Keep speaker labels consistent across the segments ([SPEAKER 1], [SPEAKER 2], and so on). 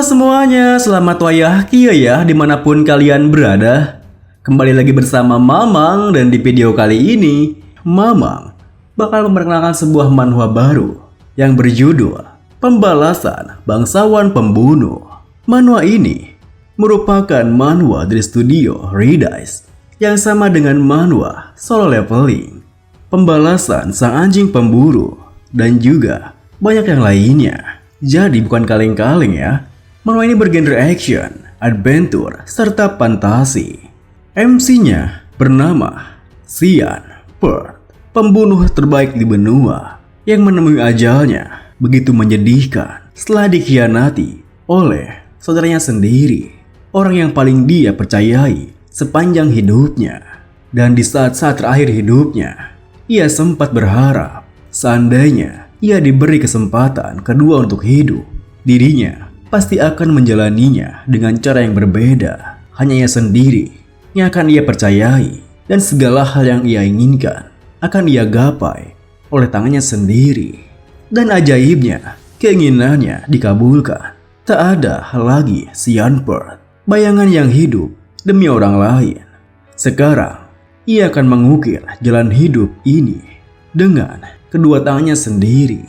[SPEAKER 1] Semuanya, selamat wayah ya dimanapun kalian berada. Kembali lagi bersama Mamang dan di video kali ini Mamang bakal memperkenalkan sebuah manhwa baru yang berjudul Pembalasan Bangsawan Pembunuh. Manhwa ini merupakan manhwa dari studio Redice yang sama dengan manhwa Solo Leveling, Pembalasan Sang Anjing Pemburu, dan juga banyak yang lainnya. Jadi bukan kaleng-kaleng ya. Manhwa ini bergenre action, adventure, serta fantasi. MC-nya bernama Xian Pearl, pembunuh terbaik di benua yang menemui ajalnya begitu menyedihkan setelah dikhianati oleh saudaranya sendiri, orang yang paling dia percayai sepanjang hidupnya. Dan di saat-saat terakhir hidupnya, ia sempat berharap seandainya ia diberi kesempatan kedua untuk hidup, dirinya pasti akan menjalaninya dengan cara yang berbeda. Hanya ia sendiri yang akan ia percayai, dan segala hal yang ia inginkan akan ia gapai oleh tangannya sendiri. Dan ajaibnya, keinginannya dikabulkan. Tak ada lagi Xian Pearl, bayangan yang hidup demi orang lain. Sekarang, ia akan mengukir jalan hidup ini dengan kedua tangannya sendiri.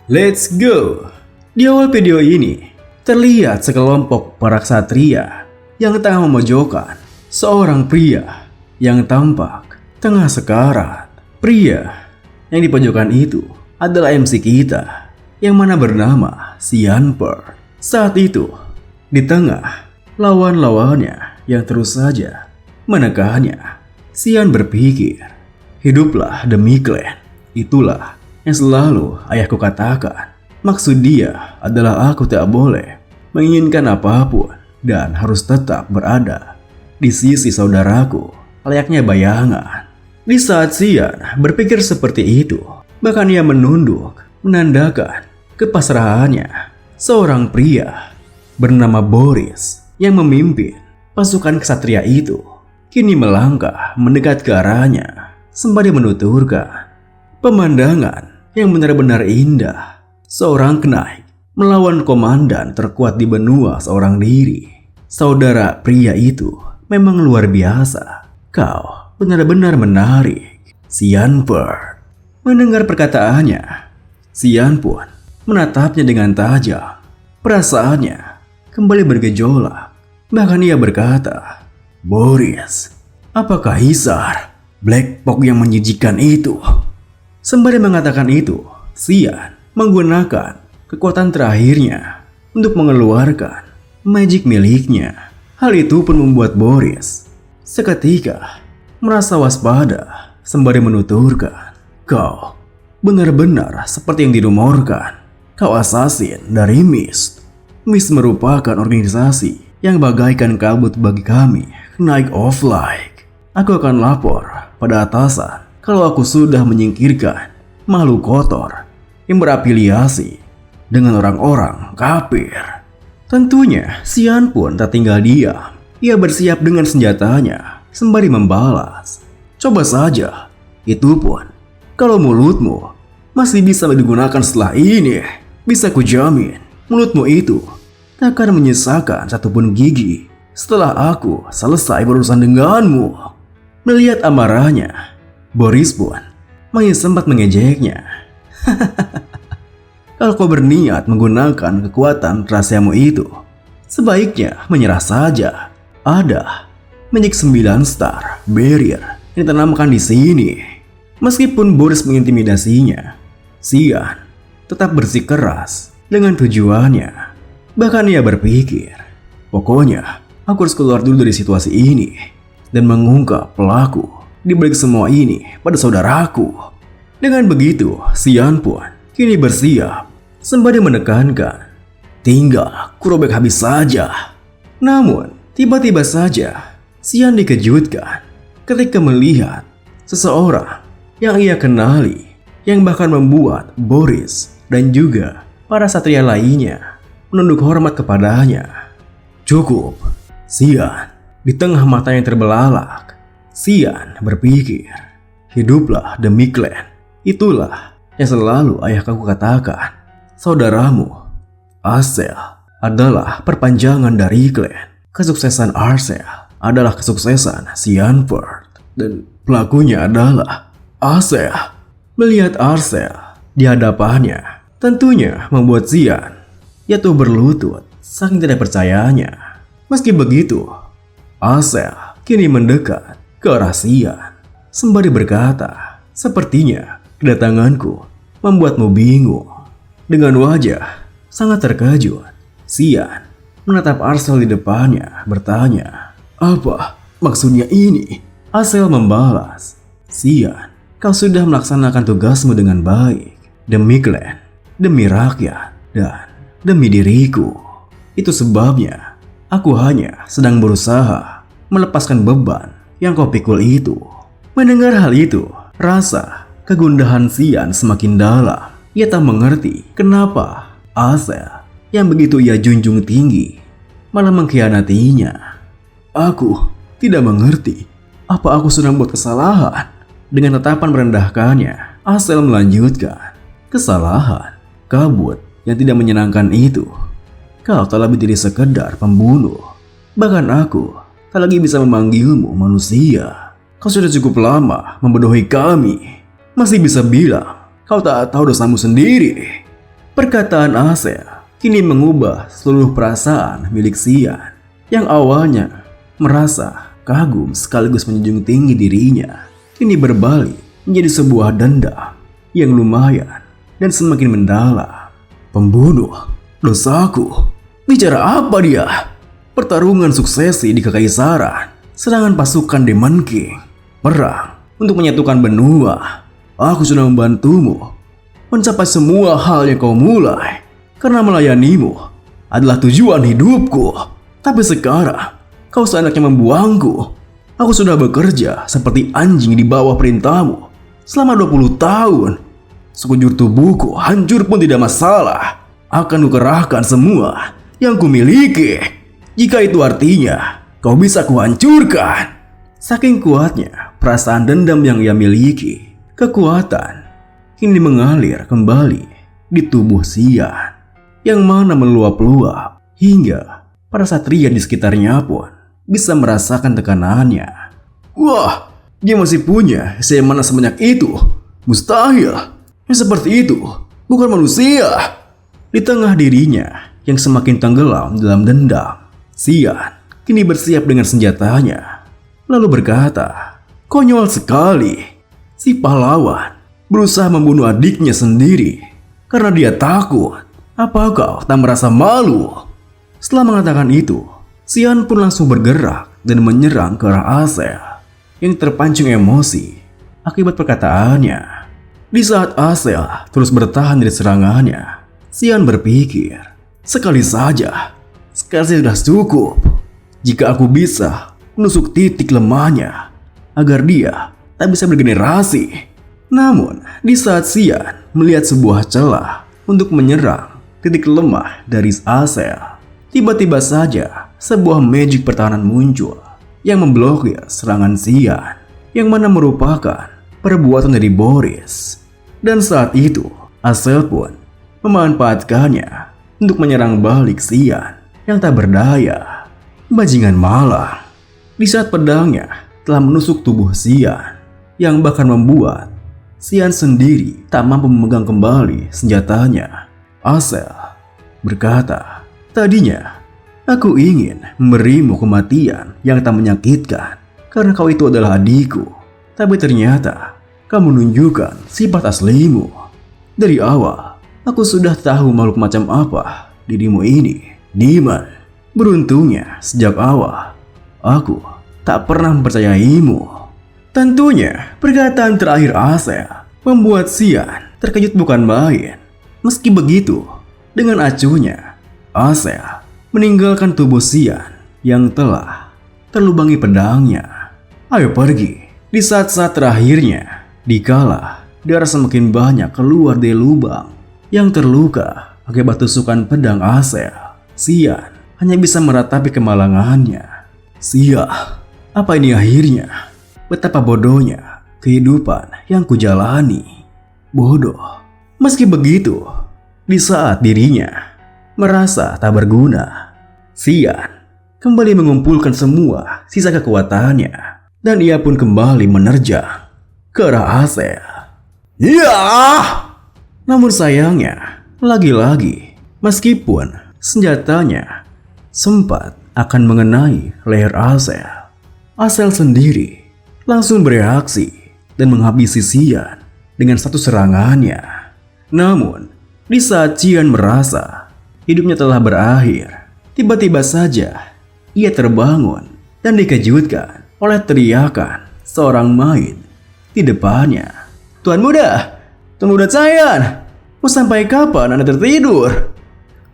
[SPEAKER 1] Let's go! Di awal video ini, terlihat sekelompok para ksatria yang tengah memojokkan seorang pria yang tampak tengah sekarat. Pria yang di pojokan itu adalah MC kita yang mana bernama Xian Pearl. Saat itu, di tengah lawan-lawannya yang terus saja menekannya, Xian berpikir, hiduplah demi klan. Itulah yang selalu ayahku katakan. Maksud dia adalah aku tak boleh menginginkan apapun dan harus tetap berada di sisi saudaraku layaknya bayangan. Di saat Xian berpikir seperti itu, bahkan ia menunduk menandakan kepasrahannya. Seorang pria bernama Boris yang memimpin pasukan ksatria itu kini melangkah mendekat ke arahnya sembari menuturkan pemandangan yang benar-benar indah. Seorang knight melawan komandan terkuat di benua seorang diri. Saudara pria itu memang luar biasa. Kau benar-benar menarik, Xian Pearl. Mendengar perkataannya, Xian pun menatapnya dengan tajam. Perasaannya kembali bergejolak. Bahkan ia berkata, Boris, apakah Hisar Black Pog yang menjijikan itu? Sembari mengatakan itu, Xian menggunakan kekuatan terakhirnya untuk mengeluarkan magic miliknya. Hal itu pun membuat Boris seketika merasa waspada sembari menuturkan, kau benar-benar seperti yang dirumorkan. Kau assassin dari Mist. Mist merupakan organisasi yang bagaikan kabut bagi kami, Knight of Light. Aku akan lapor pada atasan kalau aku sudah menyingkirkan makhluk kotor yang berafiliasi dengan orang-orang kafir. Tentunya Xian pun tak tinggal diam. Ia bersiap dengan senjatanya sembari membalas. Coba saja, itu pun kalau mulutmu masih bisa digunakan setelah ini. Bisa kujamin mulutmu itu tak akan menyisakan satupun gigi setelah aku selesai berurusan denganmu. Melihat amarahnya, Boris pun masih sempat mengejeknya. Kalau kau berniat menggunakan kekuatan rahasiamu itu, sebaiknya menyerah saja. Ada magic 9 star barrier yang ditanamkan di sini. Meskipun Boris mengintimidasinya, Xian tetap bersikeras dengan tujuannya. Bahkan ia berpikir, pokoknya aku harus keluar dulu dari situasi ini dan mengungkap pelaku di balik semua ini pada saudaraku. Dengan begitu, Xian pun kini bersiap sembari menekankan, tinggal kurobek habis saja. Namun, tiba-tiba saja Xian dikejutkan ketika melihat seseorang yang ia kenali, yang bahkan membuat Boris dan juga para satria lainnya menunduk hormat kepadanya. Cukup, Xian. Di tengah mata yang terbelalak, Xian berpikir, hiduplah demi klan. Itulah yang selalu ayahku katakan. Saudaramu, Asel, adalah perpanjangan dari klan. Kesuksesan Arcel adalah kesuksesan Xianford. Dan pelakunya adalah Arcel. Melihat Arcel di hadapannya tentunya membuat Xian jatuh berlutut saking tidak percayanya. Meski begitu, Arcel kini mendekat ke arah Xian sembari berkata, "Sepertinya kedatanganku membuatmu bingung." Dengan wajah sangat terkejut, Xian menatap Arcel di depannya bertanya, "Apa maksudnya ini?" Arcel membalas, "Xian, kau sudah melaksanakan tugasmu dengan baik. Demi klan, demi rakyat, dan demi diriku. Itu sebabnya aku hanya sedang berusaha melepaskan beban yang kau pikul itu." Mendengar hal itu, rasa kegundahan Xian semakin dalam. Ia tak mengerti kenapa Arcel yang begitu ia junjung tinggi malah mengkhianatinya. "Aku tidak mengerti apa aku sudah membuat kesalahan." Dengan tatapan merendahkannya, Arcel melanjutkan, "Kesalahan, kabut yang tidak menyenangkan itu. Kau tak lebih dari sekedar pembunuh. Bahkan aku tak lagi bisa memanggilmu manusia. Kau sudah cukup lama membodohi kami. Masih bisa bilang kau tak tahu dosamu sendiri." Perkataan Arcel kini mengubah seluruh perasaan milik Xian yang awalnya merasa kagum sekaligus menjunjung tinggi dirinya. Kini berbalik menjadi sebuah dendam yang lumayan dan semakin mendalam. "Pembunuh, dosaku. Bicara apa dia? Pertarungan suksesi di kekaisaran, serangan pasukan Demon King, perang untuk menyatukan benua. Aku sudah membantumu mencapai semua hal yang kau mulai karena melayanimu adalah tujuan hidupku. Tapi sekarang kau seenaknya membuangku. Aku sudah bekerja seperti anjing di bawah perintahmu selama 20 tahun. Sekujur tubuhku hancur pun tidak masalah. Akan kukerahkan semua yang kumiliki. Jika itu artinya kau bisa kuhancurkan." Saking kuatnya perasaan dendam yang ia miliki, kekuatan kini mengalir kembali di tubuh Xian, yang mana meluap-luap hingga para satria di sekitarnya pun bisa merasakan tekanannya. "Wah, dia masih punya saya mana sebanyak itu? Mustahil, yang seperti itu bukan manusia." Di tengah dirinya yang semakin tenggelam dalam dendam, Xian kini bersiap dengan senjatanya, lalu berkata, "Konyol sekali. Si pahlawan berusaha membunuh adiknya sendiri karena dia takut. Apa kau tak merasa malu?" Setelah mengatakan itu, Xian pun langsung bergerak dan menyerang ke arah Arcel yang terpancing emosi akibat perkataannya. Di saat Arcel terus bertahan dari serangannya, Xian berpikir, "Sekali saja, sekarang sudah cukup. Jika aku bisa menusuk titik lemahnya agar dia tak bisa bergenerasi." Namun, di saat Xian melihat sebuah celah untuk menyerang titik lemah dari Arcel, tiba-tiba saja sebuah magic pertahanan muncul yang memblokir serangan Xian, yang mana merupakan perbuatan dari Boris. Dan saat itu, Arcel pun memanfaatkannya untuk menyerang balik Xian yang tak berdaya. Bajingan malang. Di saat pedangnya telah menusuk tubuh Xian, yang bahkan membuat Xian sendiri tak mampu memegang kembali senjatanya, Arcel berkata, "Tadinya aku ingin memberimu kematian yang tak menyakitkan karena kau itu adalah adikku. Tapi ternyata kamu menunjukkan sifat aslimu. Dari awal aku sudah tahu makhluk macam apa dirimu ini, Demon. Beruntungnya sejak awal aku tak pernah mempercayaimu." Tentunya perkataan terakhir Arcel membuat Xian terkejut bukan main. Meski begitu, dengan acuhnya Arcel meninggalkan tubuh Xian yang telah terlubangi pedangnya. "Ayo pergi." Di saat-saat terakhirnya, dikala darah semakin banyak keluar dari lubang yang terluka akibat tusukan pedang Arcel, Xian hanya bisa meratapi kemalangannya. "Sia, apa ini akhirnya? Betapa bodohnya kehidupan yang kujalani. Bodoh." Meski begitu, di saat dirinya merasa tak berguna. Xian kembali mengumpulkan semua sisa kekuatannya dan ia pun kembali menerjang ke arah Asel. Ya! Namun sayangnya, lagi-lagi meskipun senjatanya sempat akan mengenai leher Asel, Asel sendiri langsung bereaksi dan menghabisi Xian dengan satu serangannya. Namun, di saat Xian merasa hidupnya telah berakhir, tiba-tiba saja ia terbangun dan dikejutkan oleh teriakan seorang maid di depannya. Tuan Muda Xian, mau sampai kapan Anda tertidur?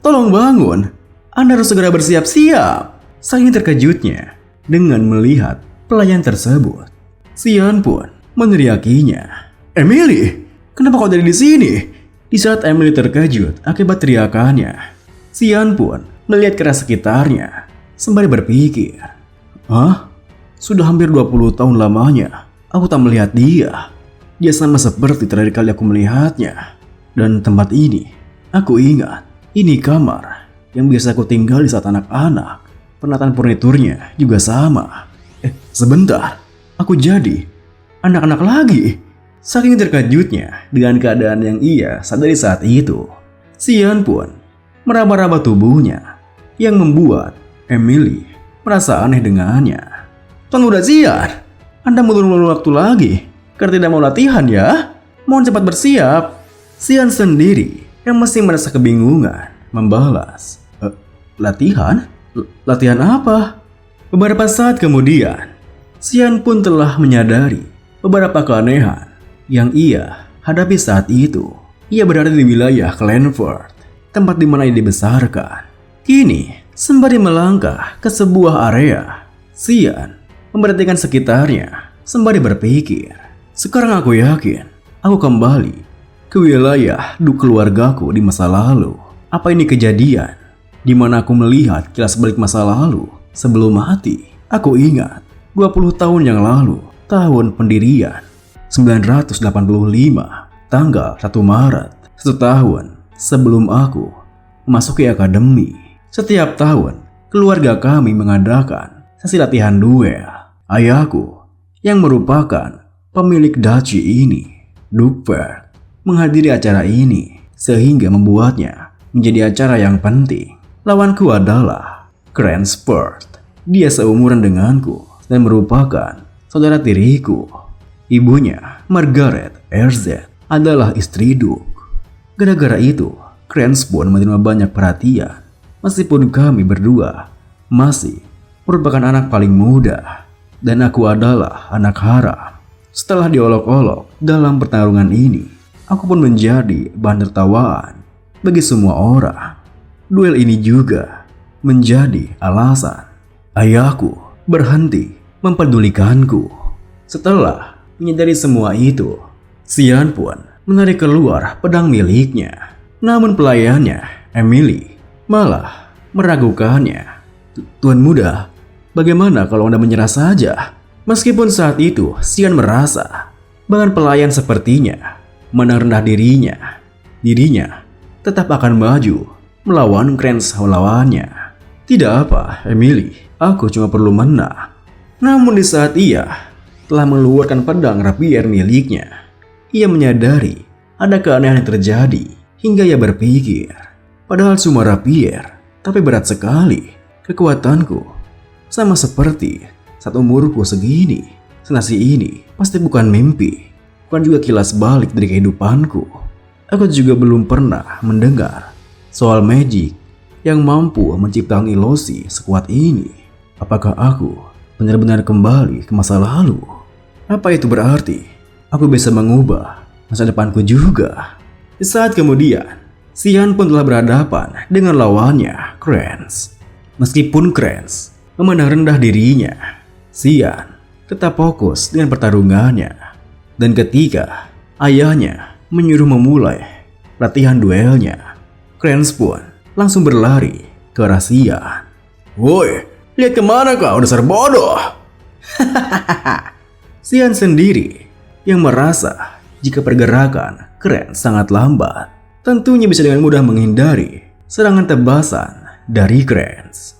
[SPEAKER 1] Tolong bangun, Anda harus segera bersiap-siap. Saking terkejutnya dengan melihat pelayan tersebut, Xian pun meneriakinya. Emily, kenapa kau ada di sini? Di saat Emily terkejut akibat teriakannya, Xian pun melihat ke arah sekitarnya sembari berpikir, "Hah? Sudah hampir 20 tahun lamanya aku tak melihat dia. Dia sama seperti terakhir kali aku melihatnya. Dan tempat ini, aku ingat, ini kamar yang biasa aku tinggal di saat anak-anak. Penataan furniturnya juga sama. Sebentar, aku jadi anak-anak lagi." Saking terkejutnya dengan keadaan yang ia sadari saat itu, Xian pun meraba-raba tubuhnya yang membuat Emily merasa aneh dengannya. Tuan Muda Xian, Anda mengulur waktu lagi karena tidak mau latihan ya? Mohon cepat bersiap. Xian sendiri yang masih merasa kebingungan membalas. Latihan? Latihan apa? Beberapa saat kemudian, Xian pun telah menyadari beberapa keanehan yang ia hadapi saat itu. Ia berada di wilayah Clanford, tempat di mana ia dibesarkan. Kini, sembari melangkah ke sebuah area, Xian memperhatikan sekitarnya sembari berpikir, sekarang aku yakin aku kembali ke wilayah keluargaku di masa lalu. Apa ini kejadian di mana aku melihat kilas balik masa lalu sebelum mati? Aku ingat 20 tahun yang lalu, tahun pendirian 985, tanggal 1 Maret, 1 tahun sebelum aku memasuki akademi. Setiap tahun, keluarga kami mengadakan sesi latihan duel. Ayahku, yang merupakan pemilik duchy ini, Duke, menghadiri acara ini sehingga membuatnya menjadi acara yang penting. Lawanku adalah Cranspert. Dia seumuran denganku dan merupakan saudara tiriku. Ibunya, Margaret RZ, adalah istri Duke. Gara-gara itu, Cranspert menerima banyak perhatian meskipun kami berdua masih merupakan anak paling muda dan aku adalah anak haram. Setelah diolok-olok dalam pertarungan ini, aku pun menjadi bahan tertawaan bagi semua orang. Duel ini juga menjadi alasan ayahku berhenti mempedulikanku. Setelah menyadari semua itu, Xian pun menarik keluar pedang miliknya. Namun pelayannya, Emily, malah meragukannya. Tuan Muda, bagaimana kalau Anda menyerah saja? Meskipun saat itu Xian merasa bahkan pelayan sepertinya memandang rendah dirinya tetap akan maju melawan Crans lawannya. Tidak apa, Emily, aku cuma perlu menang. Namun di saat ia telah mengeluarkan pedang rapier miliknya, ia menyadari ada keanehan yang terjadi hingga ia berpikir, padahal cuma rapier, tapi berat sekali. Kekuatanku sama seperti saat umurku segini. Senasi ini pasti bukan mimpi, bukan juga kilas balik dari kehidupanku. Aku juga belum pernah mendengar soal magic yang mampu menciptakan ilusi sekuat ini. Apakah aku benar-benar kembali ke masa lalu? Apa itu berarti aku bisa mengubah masa depanku juga? Di saat kemudian, Xian pun telah berhadapan dengan lawannya, Crans. Meskipun Crans memandang rendah dirinya, Xian tetap fokus dengan pertarungannya. Dan ketika ayahnya menyuruh memulai latihan duelnya, Crans pun langsung berlari ke arah Xian. Woi, lihat kemana kau dasar bodoh? Xian sendiri yang merasa jika pergerakan Crans sangat lambat, tentunya bisa dengan mudah menghindari serangan tebasan dari Krenz.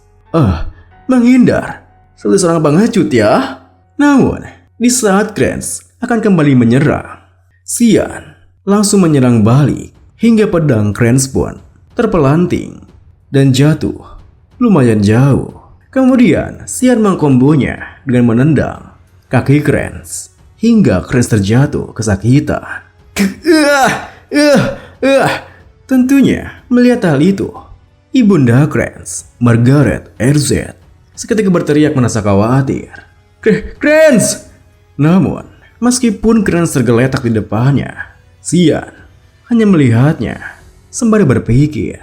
[SPEAKER 1] Menghindar seperti seorang pengecut ya. Namun, di saat Krenz akan kembali menyerang, Xian langsung menyerang balik hingga pedang Krenz pun terpelanting dan jatuh lumayan jauh. Kemudian Xian mengkombonya dengan menendang kaki Krenz hingga Krenz terjatuh kesakitan. Tentunya melihat hal itu, Ibunda Krenz, Margaret RZ, seketika berteriak merasa khawatir. Krenz! Namun, meskipun Krenz tergeletak di depannya, Xian hanya melihatnya sembari berpikir,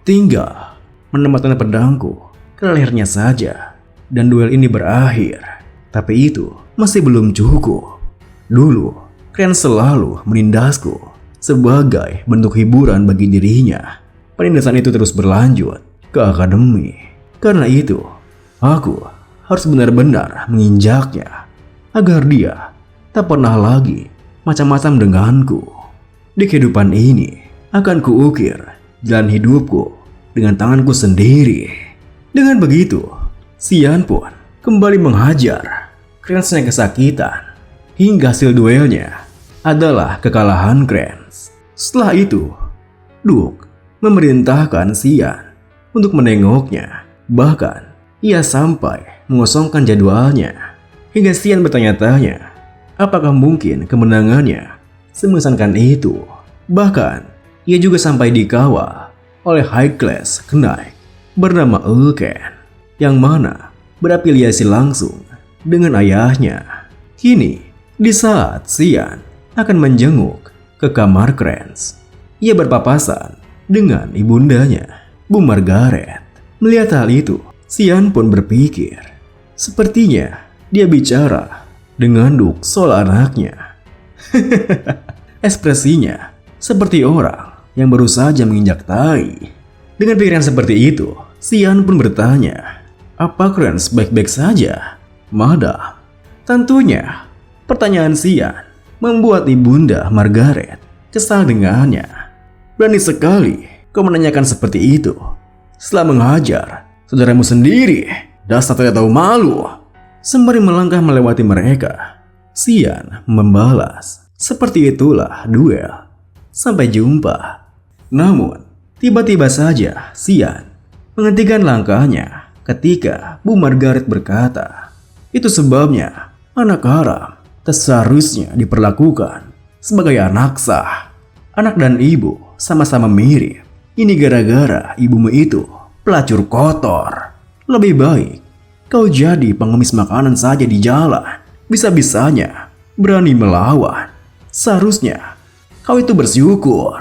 [SPEAKER 1] tinggal menempatkan pedangku ke lehernya saja dan duel ini berakhir. Tapi itu masih belum cukup. Dulu, Krenz selalu menindasku sebagai bentuk hiburan bagi dirinya. Penindasan itu terus berlanjut ke akademi. Karena itu, aku harus benar-benar menginjaknya agar dia tak pernah lagi macam-macam denganku. Di kehidupan ini akan kuukir jalan hidupku dengan tanganku sendiri. Dengan begitu, Xian pun kembali menghajar Krenz yang kesakitan hingga hasil duelnya adalah kekalahan Krenz. Setelah itu, Duke memerintahkan Xian untuk menengoknya. Bahkan, ia sampai mengosongkan jadwalnya. Hingga Xian bertanya-tanya, apakah mungkin kemenangannya semengesankan itu. Bahkan, ia juga sampai dikawal oleh high class knight bernama Ulken, yang mana berafiliasi langsung dengan ayahnya. Kini, di saat Xian akan menjenguk ke kamar Krenz, ia berpapasan dengan ibundanya, Bu Margaret. Melihat hal itu, Xian pun berpikir, sepertinya dia bicara dengan Duke soal anaknya. Ekspresinya seperti orang yang baru saja menginjak tai. Dengan pikiran seperti itu, Xian pun bertanya, apa Krenz baik-baik saja, Madam? Tentunya, pertanyaan Xian membuat ibunda Margaret kesal dengannya. Berani sekali kau menanyakan seperti itu setelah menghajar saudaramu sendiri. Dasar tidak tahu malu. Sembari melangkah melewati mereka, Xian membalas, seperti itulah duel. Sampai jumpa. Namun, tiba-tiba saja Xian menghentikan langkahnya ketika Bu Margaret berkata, itu sebabnya anak haram tak seharusnya diperlakukan sebagai anak sah. Anak dan ibu sama-sama mirip. Ini gara-gara ibumu itu pelacur kotor. Lebih baik kau jadi pengemis makanan saja di jalan. Bisa-bisanya berani melawan. Seharusnya kau itu bersyukur.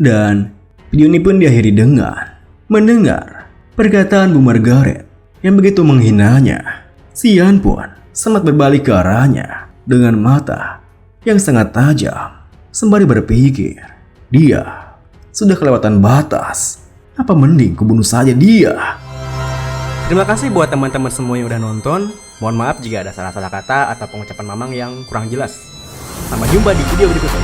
[SPEAKER 1] Dan video ini pun diakhiri dengan mendengar perkataan Bu Margaret yang begitu menghinanya. Xian pun sempat berbalik ke arahnya dengan mata yang sangat tajam, sembari berpikir, dia sudah kelewatan batas. Apa mending kubunuh saja dia?
[SPEAKER 2] Terima kasih buat teman-teman semua yang udah nonton. Mohon maaf jika ada salah-salah kata atau pengucapan Mamang yang kurang jelas. Sampai jumpa di video berikutnya.